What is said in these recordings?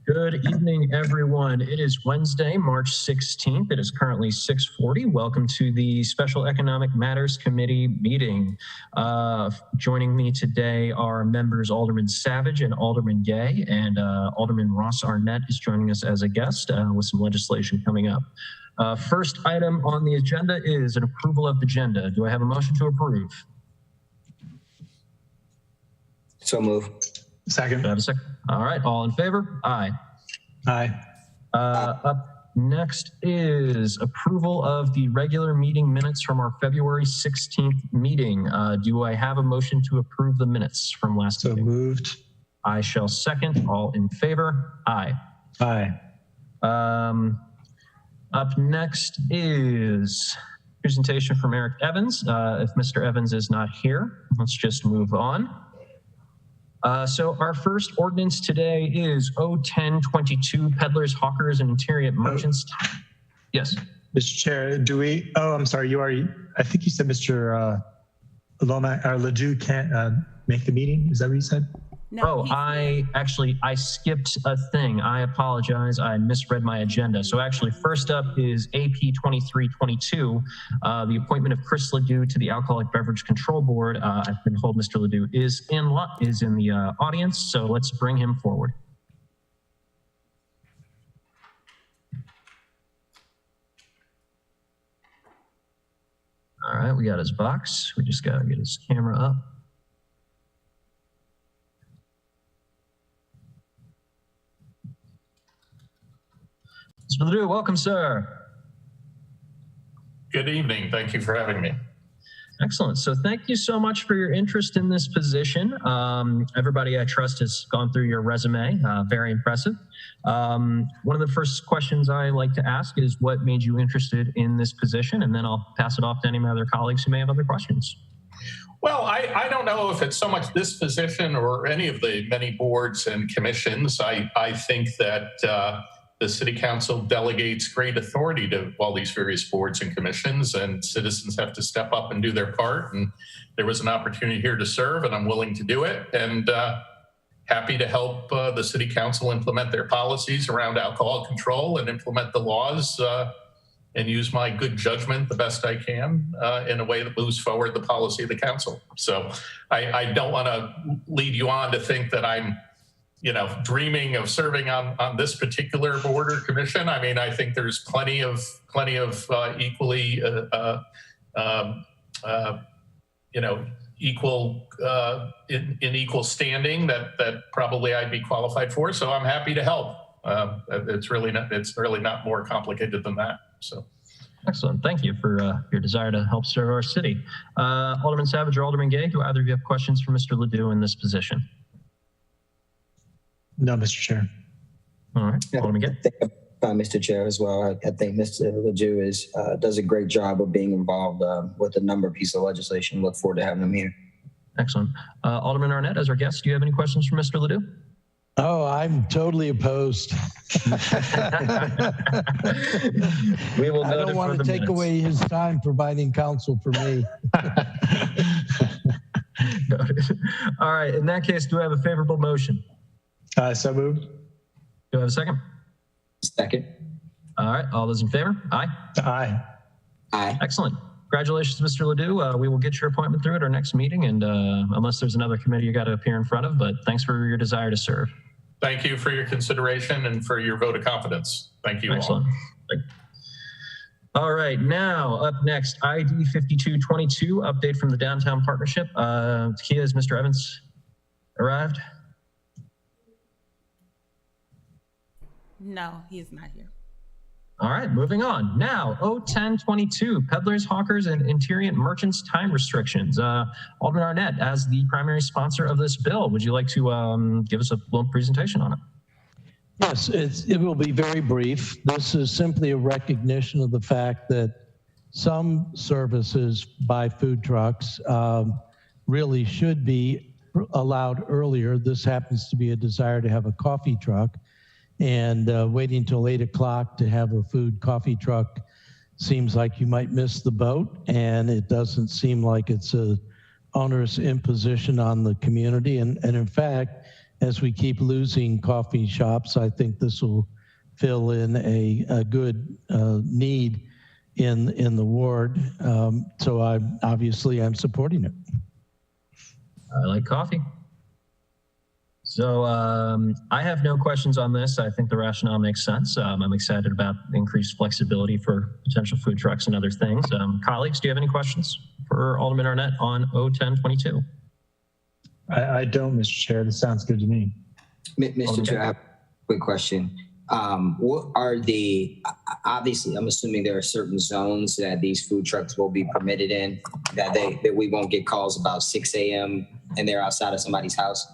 Good evening, everyone. It is Wednesday, March 16th. It is currently 6:40. Welcome to the Special Economic Matters Committee meeting. Joining me today are members Alderman Savage and Alderman Gay, and Alderman Ross Arnett is joining us as a guest with some legislation coming up. First item on the agenda is an approval of the agenda. Do I have a motion to approve? So move. Second. Do I have a second? All right, all in favor? Aye. Aye. Up next is approval of the regular meeting minutes from our February 16th meeting. Do I have a motion to approve the minutes from last meeting? So moved. I shall second. All in favor? Aye. Aye. Up next is presentation from Eric Evans. If Mr. Evans is not here, let's just move on. So our first ordinance today is 01022, peddlers, hawkers, and interior merchants. Yes. Mr. Chair, do we, I'm sorry, you already, I think you said Mr. Ledoux can't make the meeting. Is that what you said? No, I skipped a thing. I apologize. I misread my agenda. So actually, first up is AP 2322, the appointment of Chris Ledoux to the Alcoholic Beverage Control Board. I've been told Mr. Ledoux is in the audience, so let's bring him forward. All right, we got his box. We just got to get his camera up. Mr. Ledoux, welcome, sir. Good evening. Thank you for having me. Excellent. So thank you so much for your interest in this position. Everybody I trust has gone through your resume. Very impressive. One of the first questions I like to ask is what made you interested in this position? And then I'll pass it off to any of my other colleagues who may have other questions. Well, I don't know if it's so much this position or any of the many boards and commissions. I think that the City Council delegates great authority to all these various boards and commissions, and citizens have to step up and do their part. And there was an opportunity here to serve, and I'm willing to do it, and happy to help the City Council implement their policies around alcohol control and implement the laws and use my good judgment the best I can in a way that moves forward the policy of the council. So I don't want to lead you on to think that I'm dreaming of serving on this particular board or commission. I mean, I think there's plenty of equally, equal in equal standing that probably I'd be qualified for. So I'm happy to help. It's really not more complicated than that. So. Excellent. Thank you for your desire to help serve our city. Alderman Savage or Alderman Gay, do either of you have questions for Mr. Ledoux in this position? No, Mr. Chair. All right, Alderman Gay. Mr. Chair, as well. I think Mr. Ledoux does a great job of being involved with a number of pieces of legislation. Look forward to having him here. Excellent. Alderman Arnett, as our guest, do you have any questions for Mr. Ledoux? Oh, I'm totally opposed. We will. I don't want to take away his time providing counsel for me. All right. In that case, do I have a favorable motion? So moved. Do I have a second? Second. All right. All those in favor? Aye. Aye. Aye. Excellent. Congratulations, Mr. Ledoux. We will get your appointment through at our next meeting, and unless there's another committee you got to appear in front of, but thanks for your desire to serve. Thank you for your consideration and for your vote of confidence. Thank you. Excellent. All right. Now, up next, ID 5222, update from the Downtown Partnership. Kia, has Mr. Evans arrived? No, he is not here. All right, moving on. Now, 01022, peddlers, hawkers, and interior merchants time restrictions. Alderman Arnett, as the primary sponsor of this bill, would you like to give us a little presentation on it? Yes, it will be very brief. This is simply a recognition of the fact that some services by food trucks really should be allowed earlier. This happens to be a desire to have a coffee truck. And waiting until 8 o'clock to have a food coffee truck seems like you might miss the boat, and it doesn't seem like it's a onerous imposition on the community. And in fact, as we keep losing coffee shops, I think this will fill in a good need in the ward. So I'm supporting it. I like coffee. So I have no questions on this. I think the rationale makes sense. I'm excited about increased flexibility for potential food trucks and other things. Colleagues, do you have any questions for Alderman Arnett on 01022? I don't, Mr. Chair. This sounds good to me. Mr. Chair, I have a quick question. What are obviously, I'm assuming there are certain zones that these food trucks will be permitted in, that we won't get calls about 6 a.m. and they're outside of somebody's house?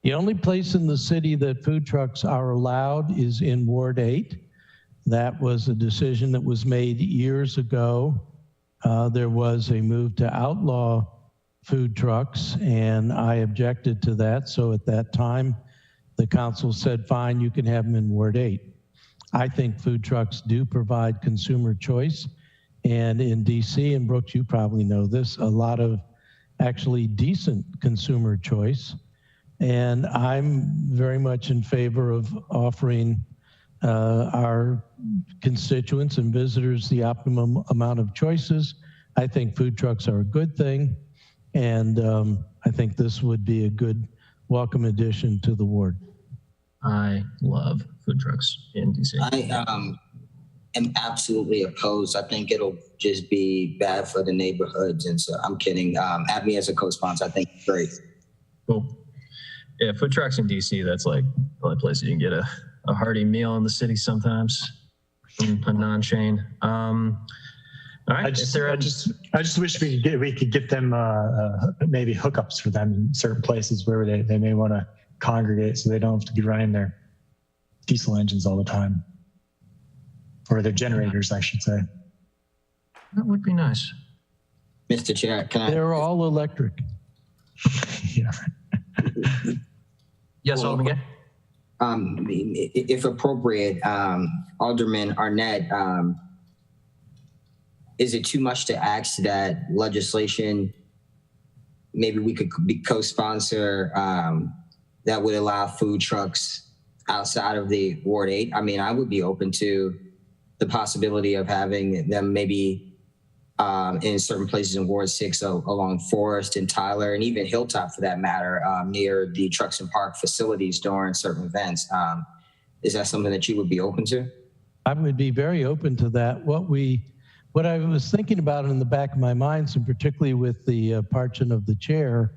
The only place in the city that food trucks are allowed is in Ward 8. That was a decision that was made years ago. There was a move to outlaw food trucks, and I objected to that. So at that time, the council said, fine, you can have them in Ward 8. I think food trucks do provide consumer choice. And in DC, and Brooks, you probably know this, a lot of actually decent consumer choice. And I'm very much in favor of offering our constituents and visitors the optimum amount of choices. I think food trucks are a good thing. And I think this would be a good welcome addition to the ward. I love food trucks in DC. I am absolutely opposed. I think it'll just be bad for the neighborhoods. And so I'm kidding. Add me as a co-sponsor. I think it's great. Cool. Yeah, food trucks in DC, that's like the only place you can get a hearty meal in the city sometimes from a non-chain. All right. I just wish we could get them maybe hookups for them in certain places where they may want to congregate, so they don't have to be running their diesel engines all the time, or their generators, I should say. That would be nice. Mr. Chair, can I? They're all electric. Yeah. Yes, Alderman Gay? If appropriate, Alderman Arnett, is it too much to ask that legislation, maybe we could be co-sponsor, that would allow food trucks outside of the Ward 8? I mean, I would be open to the possibility of having them maybe in certain places in Ward 6 along Forest and Tyler, and even Hilltop for that matter, near the Trucks and Park facilities during certain events. Is that something that you would be open to? I would be very open to that. What I was thinking about in the back of my mind, and particularly with the parchment of the chair,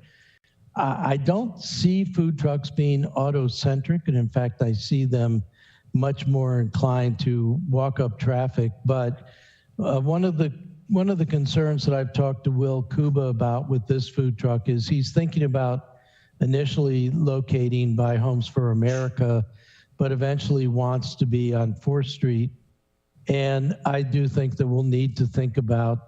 I don't see food trucks being auto-centric, and in fact, I see them much more inclined to walk up traffic. But one of the concerns that I've talked to Will Kuba about with this food truck is he's thinking about initially locating by Homes for America, but eventually wants to be on 4th Street. And I do think that we'll need to think about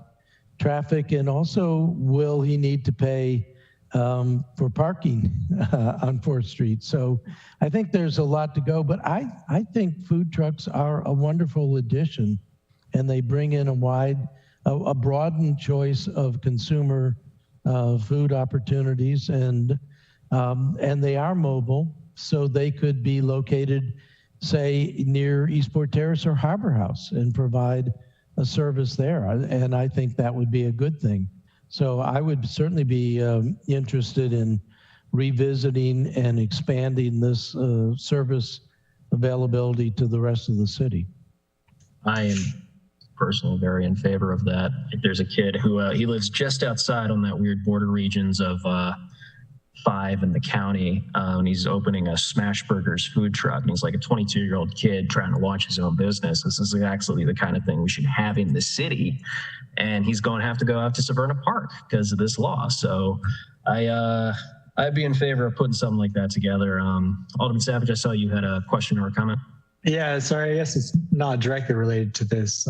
traffic, and also will he need to pay for parking on 4th Street. So I think there's a lot to go, but I think food trucks are a wonderful addition, and they bring in a broadened choice of consumer food opportunities, and they are mobile, so they could be located, say, near Eastport Terrace or Harbor House and provide a service there. And I think that would be a good thing. So I would certainly be interested in revisiting and expanding this service availability to the rest of the city. I am personally very in favor of that. There's a kid who he lives just outside on that weird border regions of 5 in the county, and he's opening a Smash Burgers food truck, and he's like a 22-year-old kid trying to launch his own business. This is actually the kind of thing we should have in the city, and he's going to have to go out to Severna Park because of this law. So I'd be in favor of putting something like that together. Alderman Savage, I saw you had a question or a comment. Yeah, sorry, I guess it's not directly related to this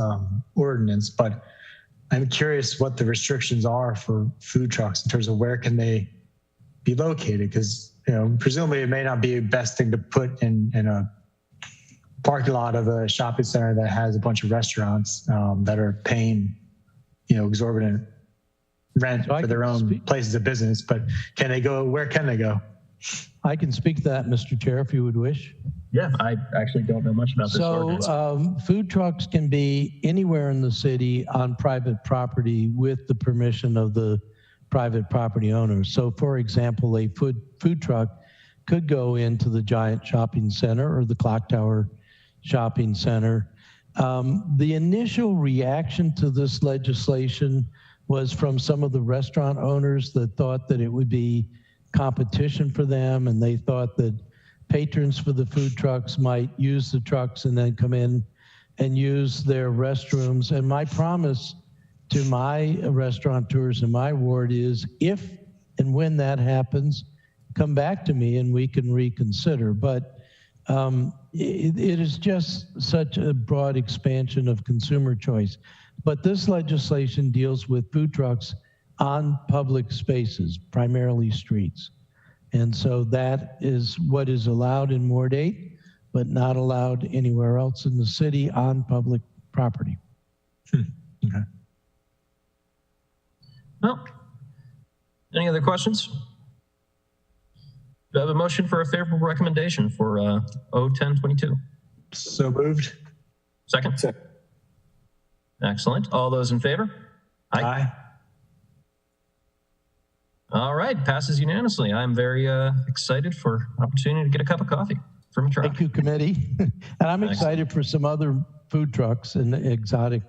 ordinance, but I'm curious what the restrictions are for food trucks in terms of where can they be located, because presumably it may not be the best thing to put in a parking lot of a shopping center that has a bunch of restaurants that are paying exorbitant rent for their own places of business. But can they go? Where can they go? I can speak to that, Mr. Chair, if you would wish. Yeah, I actually don't know much about this ordinance. So food trucks can be anywhere in the city on private property with the permission of the private property owner. So for example, a food truck could go into the Giant Shopping Center or the Clock Tower Shopping Center. The initial reaction to this legislation was from some of the restaurant owners that thought that it would be competition for them, and they thought that patrons for the food trucks might use the trucks and then come in and use their restrooms. And my promise to my restaurateurs in my ward is, if and when that happens, come back to me and we can reconsider. But it is just such a broad expansion of consumer choice. But this legislation deals with food trucks on public spaces, primarily streets. And so that is what is allowed in Ward 8, but not allowed anywhere else in the city on public property. Okay. Well, any other questions? Do I have a motion for a favorable recommendation for O1022? So moved. Second? Second. Excellent. All those in favor? Aye. All right, passes unanimously. I'm very excited for opportunity to get a cup of coffee from a truck. Thank you, committee. And I'm excited for some other food trucks and exotic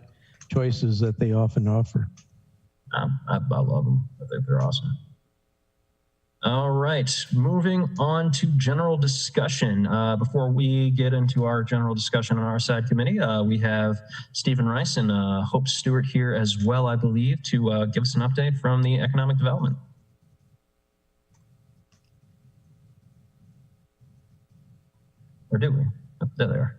choices that they often offer. I love them. I think they're awesome. All right, moving on to general discussion. Before we get into our general discussion on our side committee, we have Stephen Rice and Hope Stewart here as well, I believe, to give us an update from the economic development. Or do we? Oh, there they are.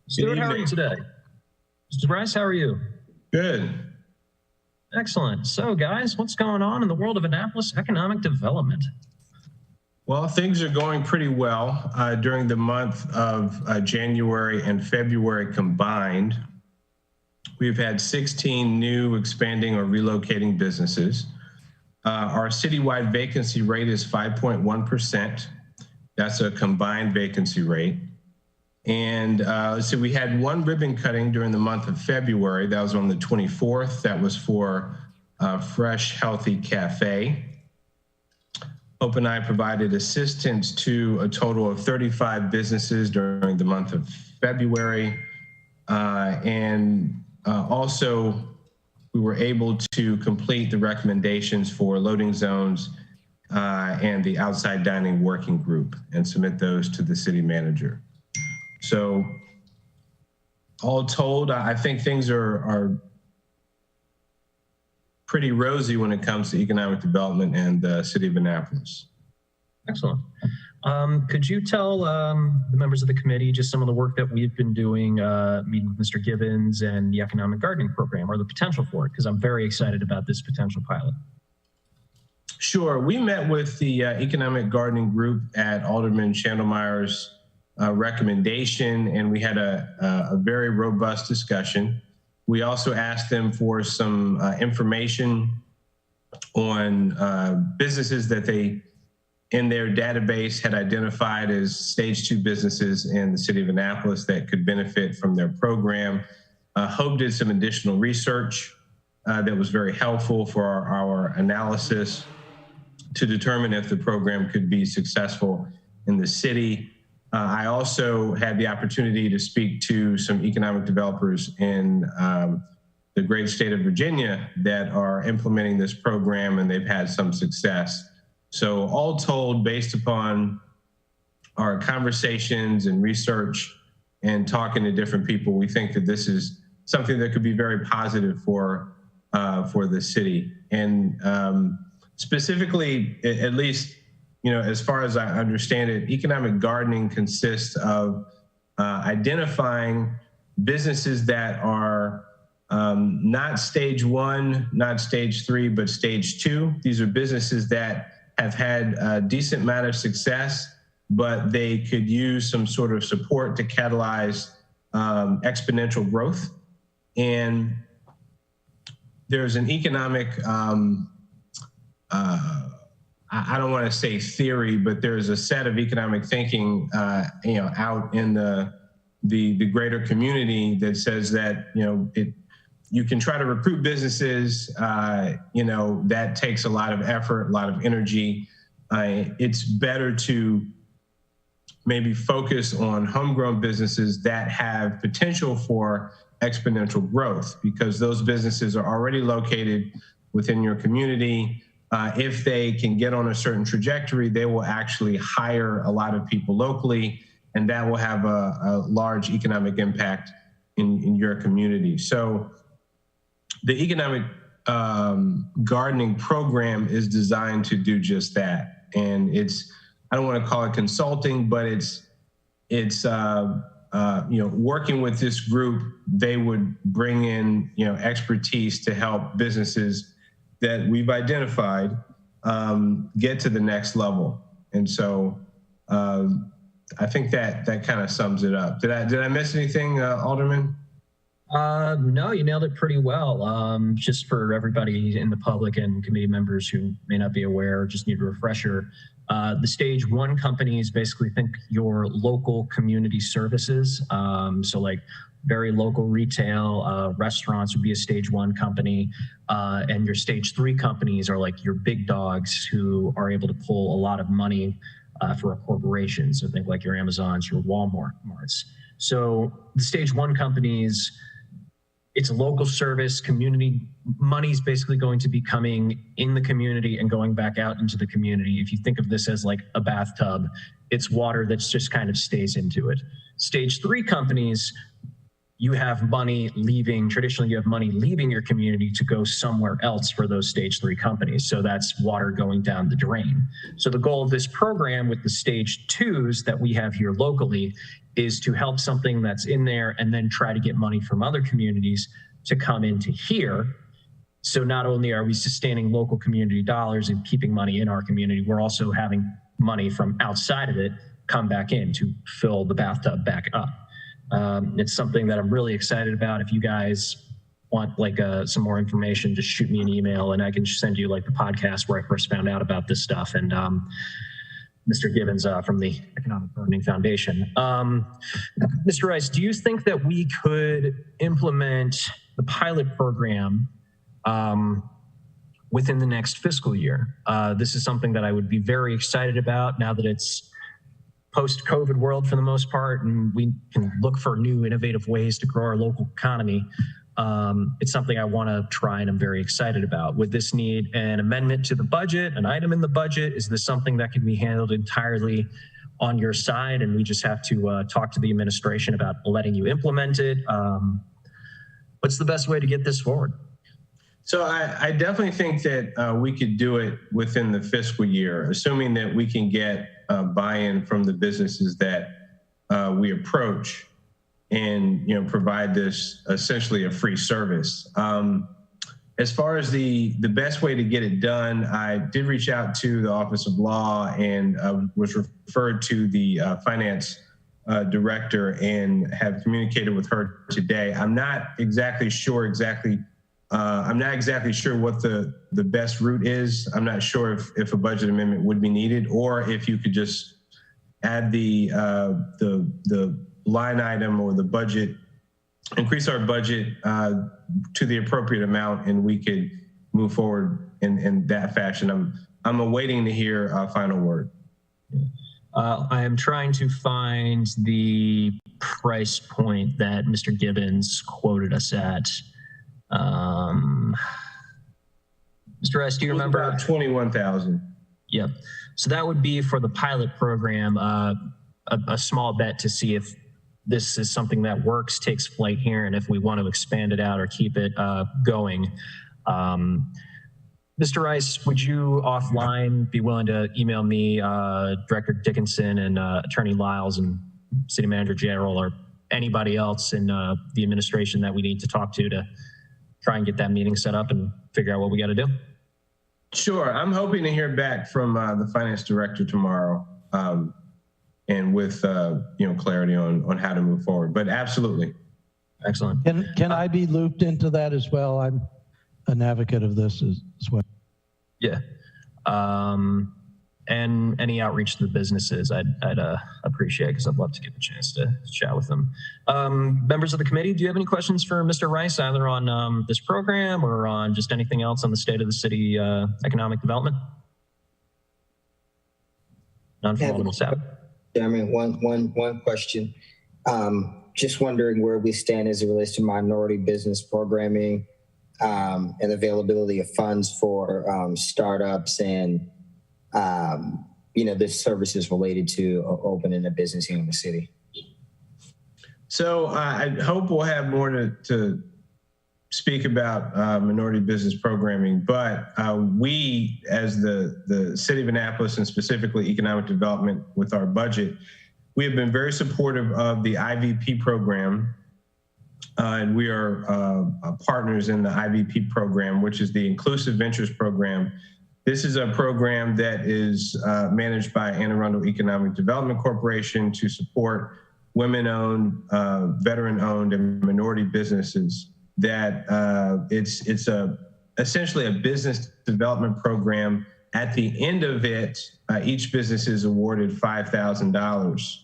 Stuart, how are you today? Mr. Bryce, how are you? Good. Excellent. So, guys, what's going on in the world of Annapolis economic development? Well, things are going pretty well. During the month of January and February combined, we've had 16 new expanding or relocating businesses. Our citywide vacancy rate is 5.1%. That's a combined vacancy rate. And so we had one ribbon cutting during the month of February. That was on the 24th. That was for Fresh Healthy Cafe. Hope and I provided assistance to a total of 35 businesses during the month of February. Also, we were able to complete the recommendations for loading zones and the outside dining working group and submit those to the city manager. So all told, I think things are pretty rosy when it comes to economic development and the city of Annapolis. Excellent. Could you tell the members of the committee just some of the work that we've been doing, meeting with Mr. Gibbons and the economic gardening program, or the potential for it? Because I'm very excited about this potential pilot. Sure. We met with the economic gardening group at Alderman Chandelmeyer's recommendation, and we had a very robust discussion. We also asked them for some information on businesses that they, in their database, had identified as stage 2 businesses in the city of Annapolis that could benefit from their program. Hope did some additional research that was very helpful for our analysis to determine if the program could be successful in the city. I also had the opportunity to speak to some economic developers in the great state of Virginia that are implementing this program, and they've had some success. So all told, based upon our conversations and research and talking to different people, we think that this is something that could be very positive for the city. And specifically, at least, as far as I understand it, economic gardening consists of identifying businesses that are not stage 1, not stage 3, but stage 2. These are businesses that have had a decent amount of success, but they could use some sort of support to catalyze exponential growth. And there's an economic, I don't want to say theory, but there's a set of economic thinking, out in the greater community that says that, you can try to recruit businesses, that takes a lot of effort, a lot of energy. It's better to maybe focus on homegrown businesses that have potential for exponential growth, because those businesses are already located within your community. If they can get on a certain trajectory, they will actually hire a lot of people locally, and that will have a large economic impact in your community. So the economic gardening program is designed to do just that. And I don't want to call it consulting, but it's working with this group. They would bring in, expertise to help businesses that we've identified get to the next level. And so I think that kind of sums it up. Did I miss anything, Alderman? No, you nailed it pretty well. Just for everybody in the public and committee members who may not be aware, just need a refresher. The stage one companies basically think your local community services. So like very local retail, restaurants would be a stage one company. And your stage three companies are like your big dogs who are able to pull a lot of money for a corporation. So think like your Amazons, your Walmarts. So the stage one companies, it's a local service, community money's basically going to be coming in the community and going back out into the community. If you think of this as like a bathtub, it's water that's just kind of stays into it. Stage three companies, you have money leaving, traditionally you have money leaving your community to go somewhere else for those stage three companies. So that's water going down the drain. So the goal of this program with the stage twos that we have here locally is to help something that's in there and then try to get money from other communities to come into here. So not only are we sustaining local community dollars and keeping money in our community, we're also having money from outside of it come back in to fill the bathtub back up. It's something that I'm really excited about. If you guys want like some more information, just shoot me an email and I can send you like the podcast where I first found out about this stuff. And Mr. Gibbons from the Economic Gardening Foundation. Mr. Rice, do you think that we could implement the pilot program within the next fiscal year? This is something that I would be very excited about now that it's post-COVID world for the most part, and we can look for new innovative ways to grow our local economy. It's something I want to try and I'm very excited about. Would this need an amendment to the budget, an item in the budget? Is this something that can be handled entirely on your side and we just have to talk to the administration about letting you implement it? What's the best way to get this forward? So I definitely think that we could do it within the fiscal year, assuming that we can get buy-in from the businesses that we approach and provide this essentially a free service. As far as the best way to get it done, I did reach out to the Office of Law and was referred to the finance director and have communicated with her today. I'm not exactly sure what the best route is. I'm not sure if a budget amendment would be needed, or if you could just add the line item or the budget, increase our budget to the appropriate amount, and we could move forward in that fashion. I'm awaiting to hear a final word. I am trying to find the price point that Mr. Gibbons quoted us at. Mr. Rice, do you remember? About 21,000. Yep. So that would be for the pilot program, a small bet to see if this is something that works, takes flight here, and if we want to expand it out or keep it going. Mr. Rice, would you offline be willing to email me, Director Dickinson and Attorney Lyles and City Manager General, or anybody else in the administration that we need to talk to try and get that meeting set up and figure out what we got to do? Sure. I'm hoping to hear back from the finance director tomorrow. and with clarity on how to move forward. But absolutely. Excellent. Can I be looped into that as well? I'm an advocate of this as well. Yeah. And any outreach to the businesses, I'd appreciate, because I'd love to get a chance to chat with them. Members of the committee, do you have any questions for Mr. Rice, either on this program or on just anything else on the state of the city economic development? None from Alderman Sapp. Chairman, one question. Just wondering where we stand as it relates to minority business programming and availability of funds for startups and the services related to opening a business here in the city. So I hope we'll have more to speak about minority business programming, but we, as the city of Annapolis and specifically economic development with our budget, we have been very supportive of the IVP program, and we are partners in the IVP program, which is the Inclusive Ventures program. This is a program that is managed by Anne Arundel Economic Development Corporation to support women-owned, veteran-owned, and minority businesses. That it's essentially a business development program. At the end of it, each business is awarded $5,000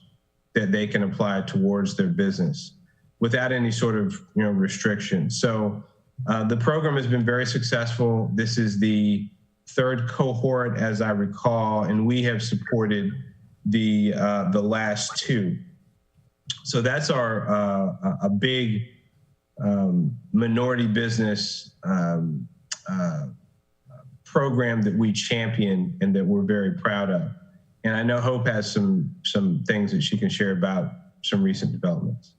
that they can apply towards their business without any sort of restriction. So the program has been very successful. This is the third cohort, as I recall, and we have supported the last two. So that's our a big minority business program that we champion and that we're very proud of. And I know Hope has some things that she can share about some recent developments.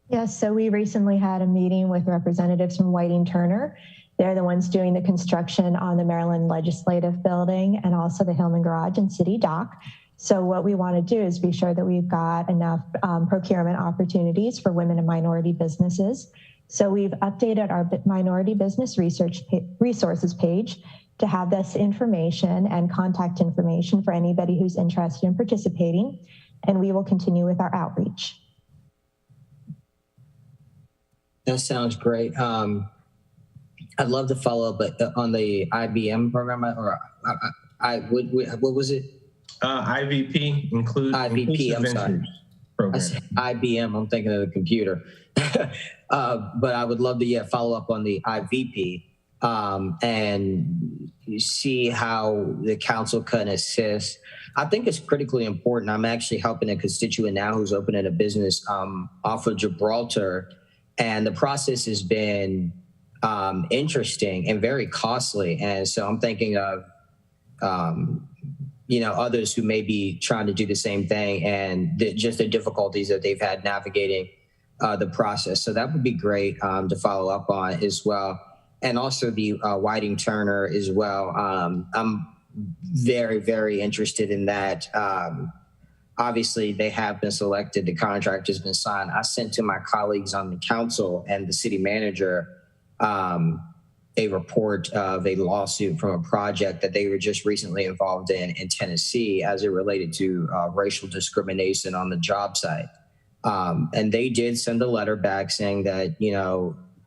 Yes, so we recently had a meeting with representatives from Whiting Turner. They're the ones doing the construction on the Maryland Legislative Building and also the Hillman Garage and City Dock. So what we want to do is be sure that we've got enough procurement opportunities for women and minority businesses. So we've updated our minority business resources page to have this information and contact information for anybody who's interested in participating. And we will continue with our outreach. That sounds great. I'd love to follow up on the IBM program, or what was it? IVP, IVP, I'm sorry. Program. I said IBM, I'm thinking of the computer. But I would love to follow up on the IVP and see how the council can assist. I think it's critically important. I'm actually helping a constituent now who's opening a business off of Gibraltar, and the process has been interesting and very costly. And so I'm thinking of others who may be trying to do the same thing and just the difficulties that they've had navigating the process. So that would be great to follow up on as well. And also the Whiting Turner as well. I'm very, very interested in that. Obviously, they have been selected. The contract has been signed. I sent to my colleagues on the council and the city manager a report of a lawsuit from a project that they were just recently involved in Tennessee as it related to racial discrimination on the job site. And they did send a letter back saying that,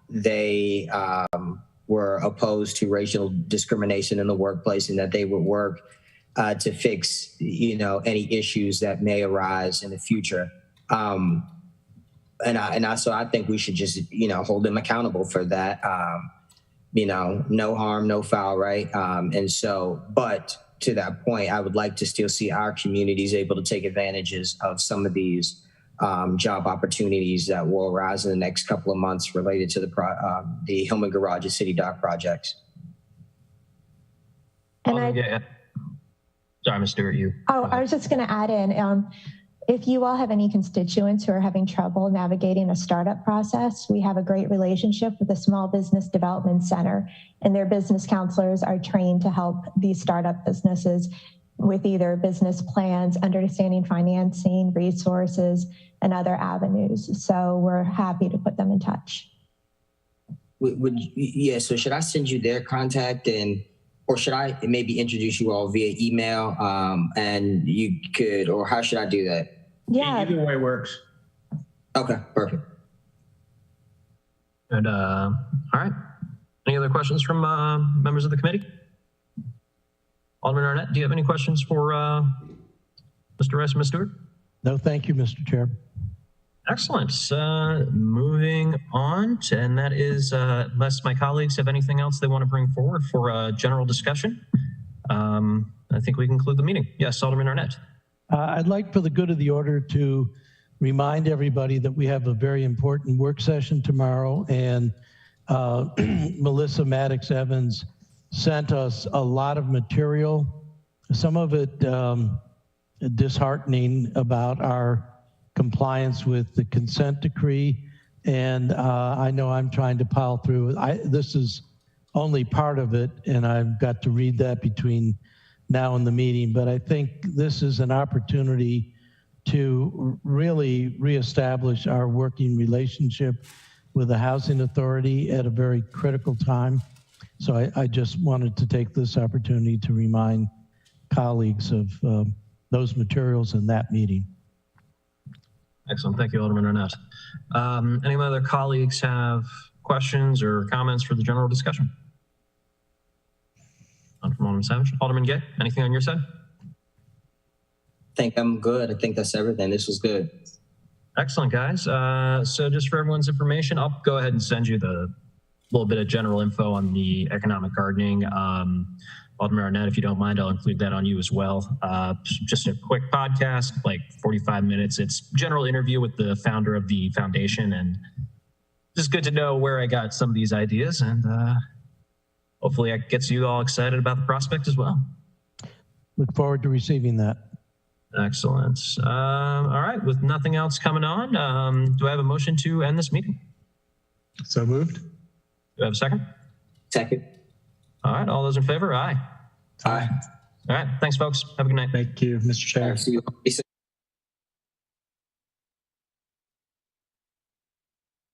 they were opposed to racial discrimination in the workplace and that they would work to fix, any issues that may arise in the future. So I think we should just, hold them accountable for that. No harm, no foul, right? But to that point, I would like to still see our communities able to take advantages of some of these job opportunities that will arise in the next couple of months related to the Hillman Garage and City Dock projects. And Sorry, Ms. Stewart, you. Oh, I was just going to add in, if you all have any constituents who are having trouble navigating a startup process, we have a great relationship with the Small Business Development Center, and their business counselors are trained to help these startup businesses with either business plans, understanding financing, resources, and other avenues. So we're happy to put them in touch. So should I send you their contact or should I maybe introduce you all via email and you could, or how should I do that? Yeah. Either way works. Okay, perfect. And all right. Any other questions from members of the committee? Alderman Arnett, do you have any questions for Mr. Rice and Ms. Stewart? No, thank you, Mr. Chair. Excellent. Moving on, and that is, unless my colleagues have anything else they want to bring forward for a general discussion, I think we conclude the meeting. Yes, Alderman Arnett. I'd like, for the good of the order, to remind everybody that we have a very important work session tomorrow, and Melissa Maddox Evans sent us a lot of material, some of it disheartening about our compliance with the consent decree. And I know I'm trying to pile through. This is only part of it, and I've got to read that between now and the meeting. But I think this is an opportunity to really reestablish our working relationship with the Housing Authority at a very critical time. So I just wanted to take this opportunity to remind colleagues of those materials in that meeting. Excellent. Thank you, Alderman Arnett. Any of my other colleagues have questions or comments for the general discussion? None from Alderman Savage. Alderman Gay, anything on your side? I think I'm good. I think that's everything. This was good. Excellent, guys. So just for everyone's information, I'll go ahead and send you the little bit of general info on the economic gardening. Alderman Arnett, if you don't mind, I'll include that on you as well. Just a quick podcast, like 45 minutes. It's general interview with the founder of the foundation, and just good to know where I got some of these ideas, and hopefully it gets you all excited about the prospect as well. Look forward to receiving that. Excellent. All right, with nothing else coming on, do I have a motion to end this meeting? So moved. Do I have a second? Second. All right, all those in favor? Aye. Aye. All right, thanks, folks. Have a good night. Thank you, Mr. Chair. See you.